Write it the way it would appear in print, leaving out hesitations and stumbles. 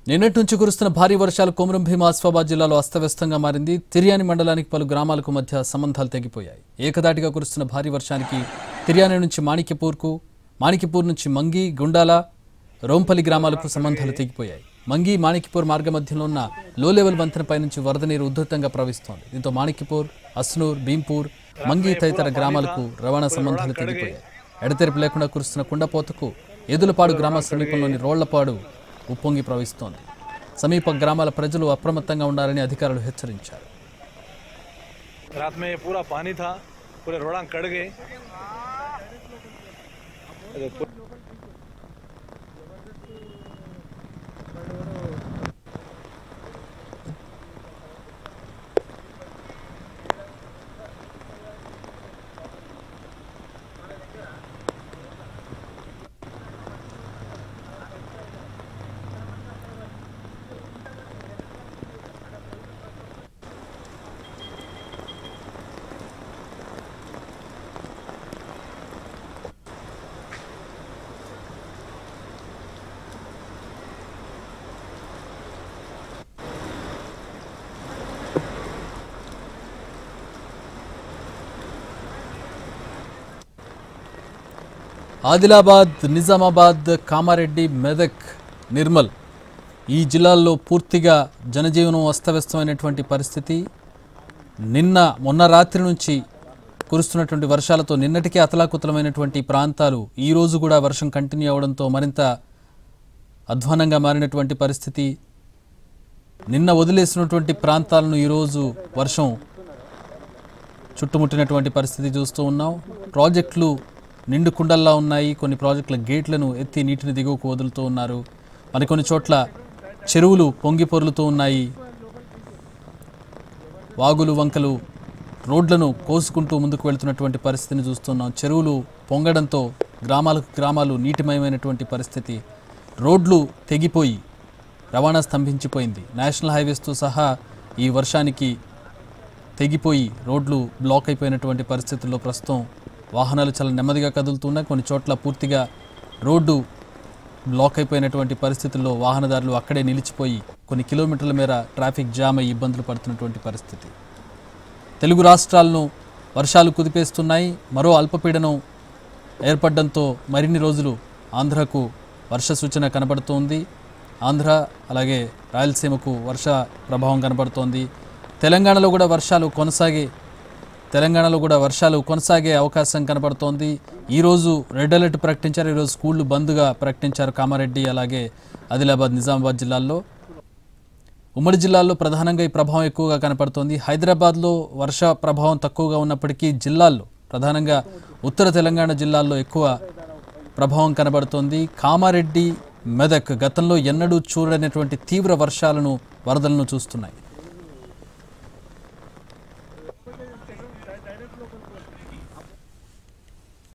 నిన్నటి నుంచి కురుస్తున్న భారీ వర్షాలు కొమరం భీం ఆసిఫాబాద్ జిల్లాలో అస్తవ్యస్తంగా మారింది. తిర్యాని మండలానికి పలు గ్రామాలకు మధ్య సంబంధాలు తెగిపోయాయి. ఏకదాటిగా కురుస్తున్న భారీ వర్షానికి తిర్యాని నుంచి మాణిక్యపూర్ నుంచి మంగి, గుండాల, రోంపల్లి గ్రామాలకు సంబంధాలు తెగిపోయాయి. మంగి, మాణిక్యపూర్ మార్గ మధ్యలో ఉన్న లో లెవెల్ వంతెనపై నుంచి వరద నీరు ఉధృతంగా ప్రవహిస్తోంది. దీంతో మాణిక్యపూర్, అస్నూర్, భీంపూర్, మంగి తదితర గ్రామాలకు రవాణా సంబంధాలు తెగిపోయాయి. ఎడతెరిపి లేకుండా కురుస్తున్న కుండపోతకు ఎదులపాడు గ్రామ సమీపంలోని రోళ్లపాడు ఉప్పొంగి ప్రవహిస్తోంది. సమీప గ్రామాల ప్రజలు అప్రమత్తంగా ఉండాలని అధికారులు హెచ్చరించారు. रात में पूरा पानी था, पूरे रोड़ा कट गए। ఆదిలాబాద్, నిజామాబాద్, కామారెడ్డి, మెదక్, నిర్మల్ ఈ జిల్లాల్లో పూర్తిగా జనజీవనం అస్తవ్యస్తమైనటువంటి పరిస్థితి. మొన్న రాత్రి నుంచి కురుస్తున్నటువంటి వర్షాలతో నిన్నటికే అతలాకుతలమైనటువంటి ప్రాంతాలు ఈ రోజు కూడా వర్షం కంటిన్యూ అవడంతో మరింత అధ్వానంగా మారినటువంటి పరిస్థితి. నిన్న వదిలేసినటువంటి ప్రాంతాలను ఈరోజు వర్షం చుట్టుముట్టినటువంటి పరిస్థితి చూస్తూ ఉన్నాం. ప్రాజెక్టులు నిండు కుండల్లా ఉన్నాయి. కొన్ని ప్రాజెక్టుల గేట్లను ఎత్తి నీటిని దిగువకు వదులుతూ ఉన్నారు. మరికొన్ని చోట్ల చెరువులు పొంగి పొర్లుతూ ఉన్నాయి. వాగులు, వంకలు రోడ్లను కోసుకుంటూ ముందుకు వెళ్తున్నటువంటి పరిస్థితిని చూస్తున్నాం. చెరువులు పొంగడంతో గ్రామాలు నీటిమయమైనటువంటి పరిస్థితి. రోడ్లు తెగిపోయి రవాణా స్తంభించిపోయింది. నేషనల్ హైవేస్తో సహా ఈ వర్షానికి తెగిపోయి రోడ్లు బ్లాక్ అయిపోయినటువంటి పరిస్థితుల్లో ప్రస్తుతం వాహనాలు చాలా నెమ్మదిగా కదులుతున్నాయి. కొన్ని చోట్ల పూర్తిగా రోడ్డు బ్లాక్ అయిపోయినటువంటి పరిస్థితుల్లో వాహనదారులు అక్కడే నిలిచిపోయి కొన్ని కిలోమీటర్ల మేర ట్రాఫిక్ జామ్ అయ్యి ఇబ్బందులు పడుతున్నటువంటి పరిస్థితి. తెలుగు రాష్ట్రాలను వర్షాలు కుదిపేస్తున్నాయి. మరో అల్పపీడనం ఏర్పడడంతో మరిన్ని రోజులు ఆంధ్రకు వర్ష సూచన కనబడుతోంది. ఆంధ్ర అలాగే రాయలసీమకు వర్ష ప్రభావం కనబడుతోంది. తెలంగాణలో కూడా వర్షాలు కొనసాగే అవకాశం కనబడుతోంది. ఈరోజు రెడ్ అలర్ట్ ప్రకటించారు. ఈరోజు స్కూళ్లు బంద్గా ప్రకటించారు కామారెడ్డి అలాగే ఆదిలాబాద్, నిజామాబాద్ జిల్లాల్లో. ఉమ్మడి జిల్లాల్లో ప్రధానంగా ఈ ప్రభావం ఎక్కువగా కనపడుతోంది. హైదరాబాద్లో వర్ష ప్రభావం తక్కువగా ఉన్నప్పటికీ జిల్లాల్లో ప్రధానంగా ఉత్తర తెలంగాణ జిల్లాల్లో ఎక్కువ ప్రభావం కనబడుతోంది. కామారెడ్డి, మెదక్ గతంలో ఎన్నడూ చూడనటువంటి తీవ్ర వరదలను చూస్తున్నాయి.